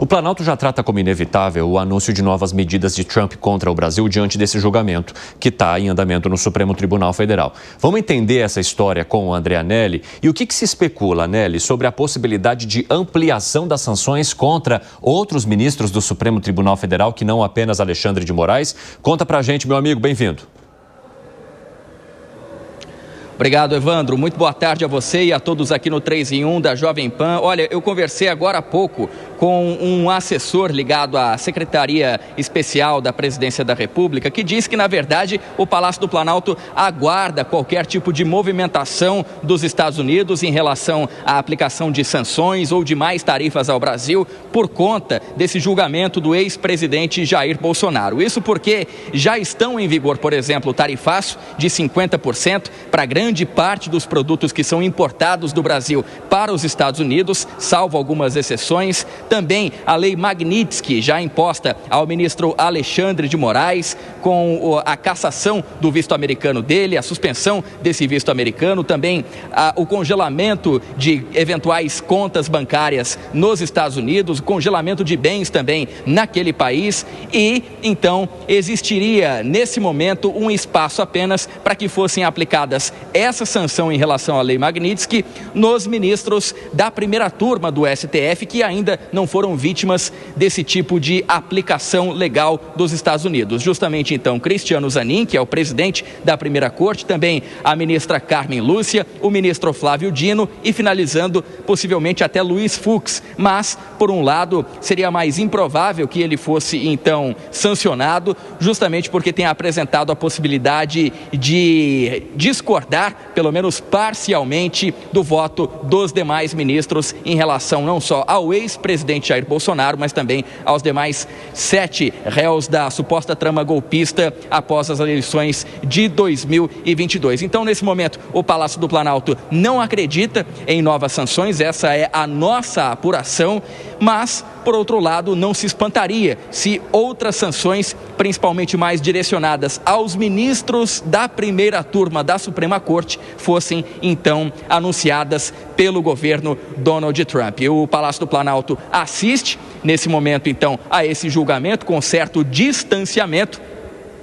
O Planalto já trata como inevitável o anúncio de novas medidas de Trump contra o Brasil diante desse julgamento, que está em andamento no Supremo Tribunal Federal. Vamos entender essa história com o André Anelli e o que se especula, Anelli, sobre a possibilidade de ampliação das sanções contra outros ministros do Supremo Tribunal Federal, que não apenas Alexandre de Moraes. Conta pra gente, meu amigo, bem-vindo. Obrigado, Evandro. Muito boa tarde a você e a todos aqui no 3 em 1 da Jovem Pan. Olha, eu conversei agora há pouco com um assessor ligado à Secretaria Especial da Presidência da República, que diz que, na verdade, o Palácio do Planalto aguarda qualquer tipo de movimentação dos Estados Unidos em relação à aplicação de sanções ou de mais tarifas ao Brasil por conta desse julgamento do ex-presidente Jair Bolsonaro. Isso porque já estão em vigor, por exemplo, o tarifaço de 50% para grande parte dos produtos que são importados do Brasil para os Estados Unidos, salvo algumas exceções. Também a lei Magnitsky, já imposta ao ministro Alexandre de Moraes, com a cassação do visto americano dele, a suspensão desse visto americano, também o congelamento de eventuais contas bancárias nos Estados Unidos, o congelamento de bens também naquele país. E então existiria nesse momento um espaço apenas para que fossem aplicadas essa sanção em relação à lei Magnitsky nos ministros da primeira turma do STF, que ainda não foram vítimas desse tipo de aplicação legal dos Estados Unidos. Justamente então Cristiano Zanin, que é o presidente da primeira corte, também a ministra Carmen Lúcia, o ministro Flávio Dino e finalizando possivelmente até Luiz Fux. Mas, por um lado, seria mais improvável que ele fosse então sancionado, justamente porque tem apresentado a possibilidade de discordar, pelo menos parcialmente, do voto dos demais ministros em relação não só ao ex-presidente Jair Bolsonaro, mas também aos demais 7 réus da suposta trama golpista após as eleições de 2022. Então, nesse momento, o Palácio do Planalto não acredita em novas sanções, essa é a nossa apuração, mas, por outro lado, não se espantaria se outras sanções, principalmente mais direcionadas aos ministros da primeira turma da Suprema Corte, fossem então anunciadas pelo governo Donald Trump. O Palácio do Planalto assiste nesse momento então a esse julgamento com certo distanciamento.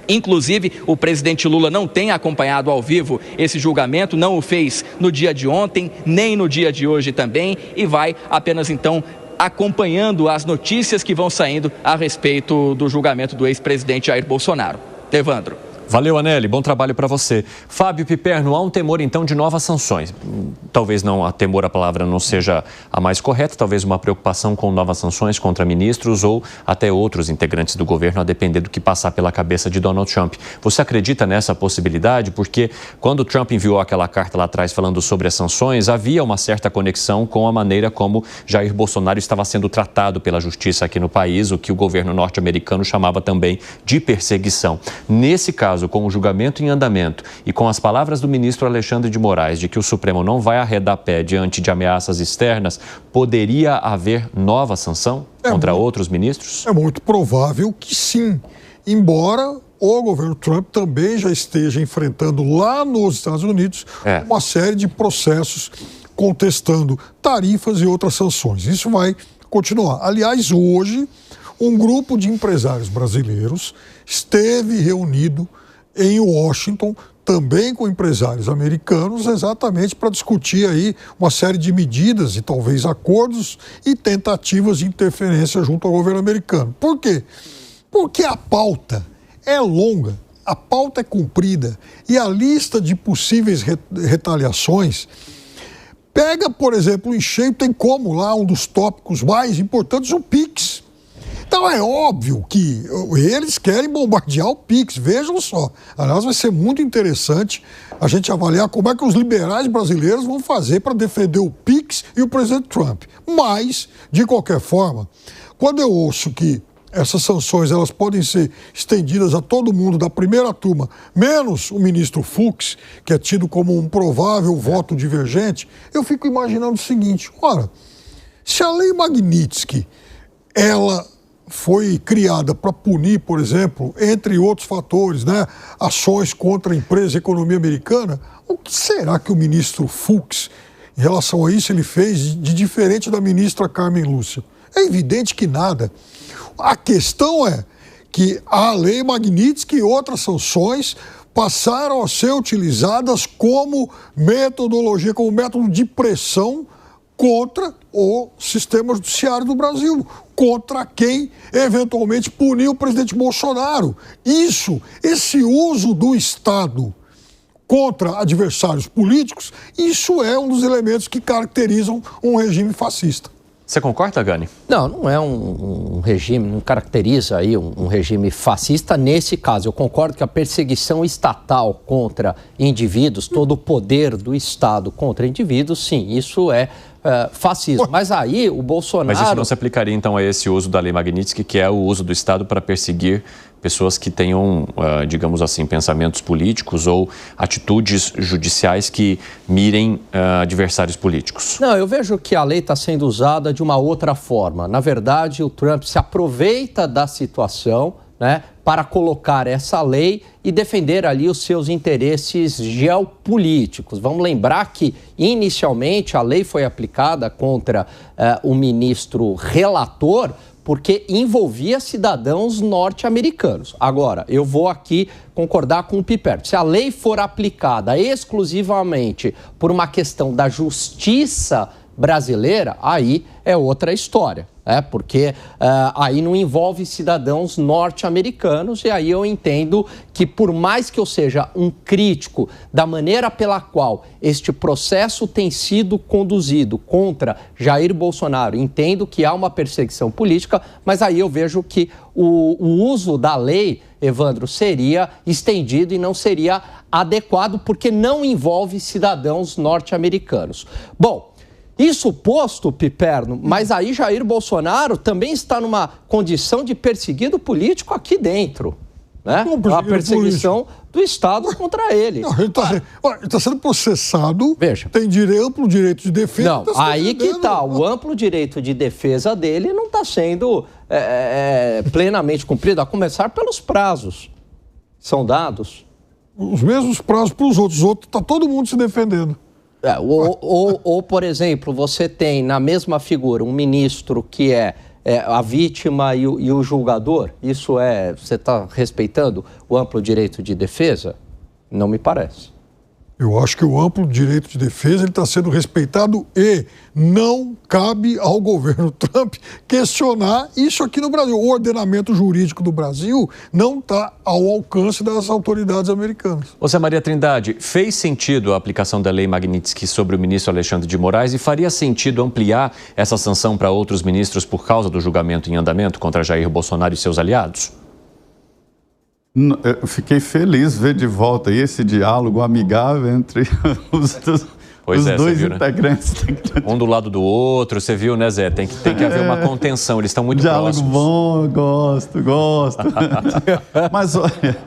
Inclusive, o presidente Lula não tem acompanhado ao vivo esse julgamento, não o fez no dia de ontem, nem no dia de hoje também, e vai apenas então acompanhando as notícias que vão saindo a respeito do julgamento do ex-presidente Jair Bolsonaro. Evandro. Valeu, Anelli. Bom trabalho para você. Fábio Piperno, há um temor, então, de novas sanções. Talvez não, a temor, a palavra não seja a mais correta, talvez uma preocupação com novas sanções contra ministros ou até outros integrantes do governo, a depender do que passar pela cabeça de Donald Trump. Você acredita nessa possibilidade? Porque quando Trump enviou aquela carta lá atrás falando sobre as sanções, havia uma certa conexão com a maneira como Jair Bolsonaro estava sendo tratado pela justiça aqui no país, o que o governo norte-americano chamava também de perseguição. Nesse caso, com o julgamento em andamento e com as palavras do ministro Alexandre de Moraes de que o Supremo não vai arredar pé diante de ameaças externas, poderia haver nova sanção contra outros ministros? É muito provável que sim, embora o governo Trump também já esteja enfrentando lá nos Estados Unidos uma série de processos contestando tarifas e outras sanções. Isso vai continuar. Aliás, hoje, um grupo de empresários brasileiros esteve reunido em Washington, também com empresários americanos, exatamente para discutir aí uma série de medidas e talvez acordos e tentativas de interferência junto ao governo americano. Por quê? Porque a pauta é longa, a pauta é comprida e a lista de possíveis retaliações pega, por exemplo, em cheio, tem como lá um dos tópicos mais importantes, o PIX. Então é óbvio que eles querem bombardear o PIX, vejam só. Aliás, vai ser muito interessante a gente avaliar como é que os liberais brasileiros vão fazer para defender o PIX e o presidente Trump. Mas, de qualquer forma, quando eu ouço que essas sanções elas podem ser estendidas a todo mundo da primeira turma, menos o ministro Fux, que é tido como um provável voto divergente, eu fico imaginando o seguinte, ora, se a lei Magnitsky, ela foi criada para punir, por exemplo, entre outros fatores, ações contra a empresa e a economia americana, o que será que o ministro Fux, em relação a isso, ele fez de diferente da ministra Carmen Lúcia? É evidente que nada. A questão é que a lei Magnitsky e outras sanções passaram a ser utilizadas como metodologia, como método de pressão contra o sistema judiciário do Brasil, contra quem eventualmente puniu o presidente Bolsonaro. Esse uso do Estado contra adversários políticos, isso é um dos elementos que caracterizam um regime fascista. Você concorda, Gani? Não é um regime, não caracteriza aí um regime fascista nesse caso. Eu concordo que a perseguição estatal contra indivíduos, todo o poder do Estado contra indivíduos, sim, isso é fascismo. Mas aí o Bolsonaro... Mas isso não se aplicaria então a esse uso da lei Magnitsky, que é o uso do Estado para perseguir pessoas que tenham, digamos assim, pensamentos políticos ou atitudes judiciais que mirem adversários políticos? Não, eu vejo que a lei está sendo usada de uma outra forma. Na verdade, o Trump se aproveita da situação, né, para colocar essa lei e defender ali os seus interesses geopolíticos. Vamos lembrar que, inicialmente, a lei foi aplicada contra o ministro relator porque envolvia cidadãos norte-americanos. Agora, eu vou aqui concordar com o Piperno. Se a lei for aplicada exclusivamente por uma questão da justiça brasileira, aí é outra história, porque aí não envolve cidadãos norte-americanos e aí eu entendo que por mais que eu seja um crítico da maneira pela qual este processo tem sido conduzido contra Jair Bolsonaro, entendo que há uma perseguição política, mas aí eu vejo que o uso da lei, Evandro, seria estendido e não seria adequado porque não envolve cidadãos norte-americanos. Bom, isso posto, Piperno, mas aí Jair Bolsonaro também está numa condição de perseguido político aqui dentro, né? A perseguição do Estado contra ele. Não, ele está sendo processado, veja, tem amplo direito de defesa. Não, aí que está, o amplo direito de defesa dele não está sendo plenamente cumprido, a começar pelos prazos. São dados. Os mesmos prazos para os outros está todo mundo se defendendo. Ou, por exemplo, você tem na mesma figura um ministro que é a vítima e o julgador. Isso você está respeitando o amplo direito de defesa? Não me parece. Eu acho que o amplo direito de defesa está sendo respeitado e não cabe ao governo Trump questionar isso aqui no Brasil. O ordenamento jurídico do Brasil não está ao alcance das autoridades americanas. José Maria Trindade, fez sentido a aplicação da lei Magnitsky sobre o ministro Alexandre de Moraes e faria sentido ampliar essa sanção para outros ministros por causa do julgamento em andamento contra Jair Bolsonaro e seus aliados? Eu fiquei feliz ver de volta aí esse diálogo amigável entre os dois viu, integrantes. Né? Um do lado do outro, você viu, né, Zé? Tem que haver uma contenção, eles estão muito diálogo próximos. Bom, gosto. Mas olha,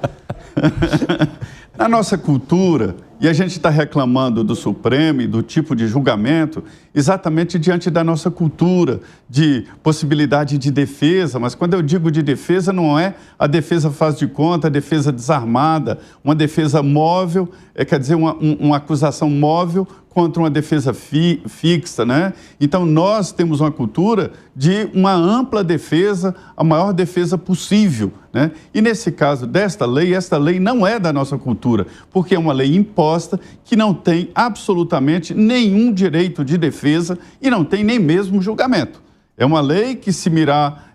na nossa cultura, e a gente está reclamando do Supremo e do tipo de julgamento, exatamente diante da nossa cultura de possibilidade de defesa, mas quando eu digo de defesa, não é a defesa faz de conta, a defesa desarmada, uma defesa móvel, quer dizer, uma acusação móvel contra uma defesa fixa, né? Então, nós temos uma cultura de uma ampla defesa, a maior defesa possível, né? E nesse caso desta lei, esta lei não é da nossa cultura, porque é uma lei imposta que não tem absolutamente nenhum direito de defesa e não tem nem mesmo julgamento. É uma lei que se mirar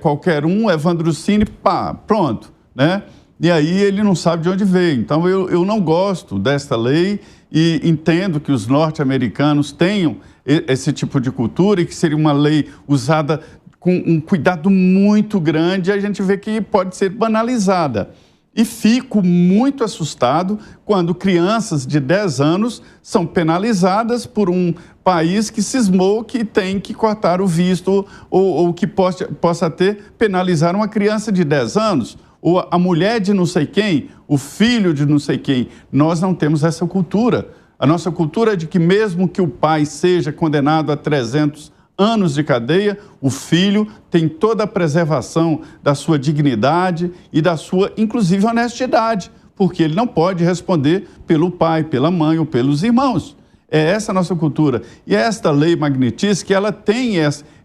qualquer Evandro Cini, pá, pronto, né? E aí ele não sabe de onde veio. Então, eu não gosto desta lei e entendo que os norte-americanos tenham esse tipo de cultura e que seria uma lei usada com um cuidado muito grande, a gente vê que pode ser banalizada. E fico muito assustado quando crianças de 10 anos são penalizadas por um país que cismou que tem que cortar o visto ou que possa penalizar uma criança de 10 anos. Ou a mulher de não sei quem, o filho de não sei quem. Nós não temos essa cultura. A nossa cultura é de que mesmo que o pai seja condenado a 300 anos de cadeia, o filho tem toda a preservação da sua dignidade e da sua, inclusive, honestidade, porque ele não pode responder pelo pai, pela mãe ou pelos irmãos. É essa a nossa cultura. E esta lei magnetística, ela tem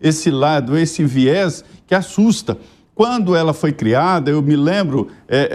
esse lado, esse viés que assusta. Quando ela foi criada, eu me lembro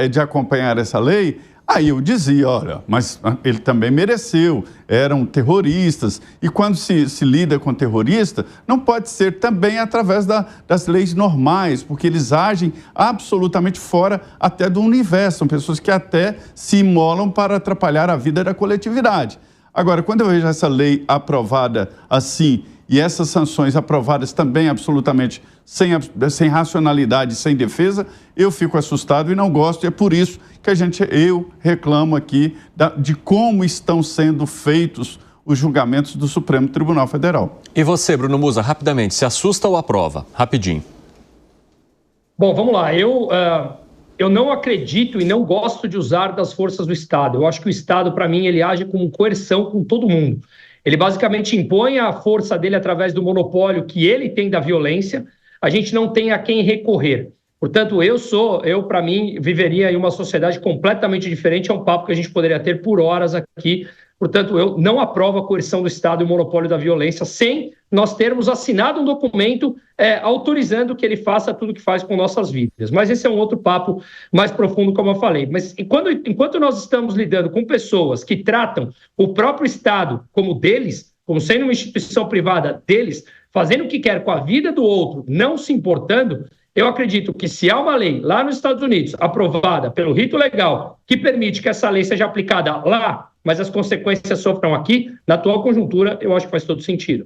de acompanhar essa lei, aí eu dizia, olha, mas ele também mereceu, eram terroristas. E quando se lida com terrorista, não pode ser também através das leis normais, porque eles agem absolutamente fora até do universo. São pessoas que até se imolam para atrapalhar a vida da coletividade. Agora, quando eu vejo essa lei aprovada assim, e essas sanções aprovadas também absolutamente sem racionalidade, sem defesa, eu fico assustado e não gosto. E é por isso que eu reclamo aqui de como estão sendo feitos os julgamentos do Supremo Tribunal Federal. E você, Bruno Musa, rapidamente, se assusta ou aprova? Rapidinho. Bom, vamos lá. Eu não acredito e não gosto de usar das forças do Estado. Eu acho que o Estado, para mim, ele age como coerção com todo mundo. Ele basicamente impõe a força dele através do monopólio que ele tem da violência. A gente não tem a quem recorrer. Portanto, para mim, viveria em uma sociedade completamente diferente. É um papo que a gente poderia ter por horas aqui. Portanto, eu não aprovo a coerção do Estado e o monopólio da violência sem nós termos assinado um documento autorizando que ele faça tudo o que faz com nossas vidas. Mas esse é um outro papo mais profundo, como eu falei. Mas enquanto nós estamos lidando com pessoas que tratam o próprio Estado como deles, como sendo uma instituição privada deles, fazendo o que quer com a vida do outro, não se importando, eu acredito que se há uma lei lá nos Estados Unidos, aprovada pelo rito legal, que permite que essa lei seja aplicada lá, mas as consequências sofram aqui, na atual conjuntura, eu acho que faz todo sentido.